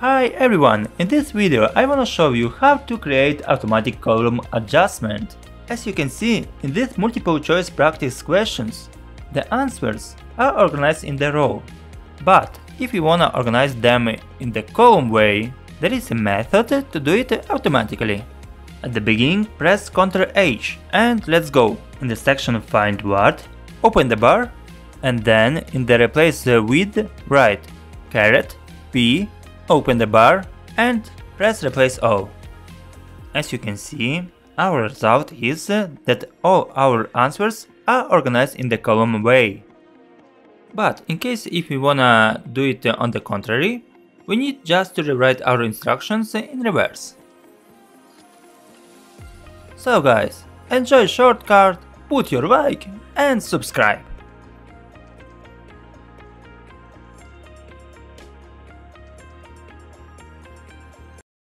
Hi everyone, in this video I wanna show you how to create automatic column adjustment. As you can see, in these multiple choice practice questions, the answers are organized in the row. But if you wanna organize them in the column way, there is a method to do it automatically. At the beginning, press Ctrl H and let's go. In the section Find Word, open the bar, and then in the Replace with, write caret P, open the bar and press Replace All. As you can see, our result is that all our answers are organized in the column way. But in case if we wanna do it on the contrary, we need just to rewrite our instructions in reverse. So guys, enjoy shortcut, put your like and subscribe.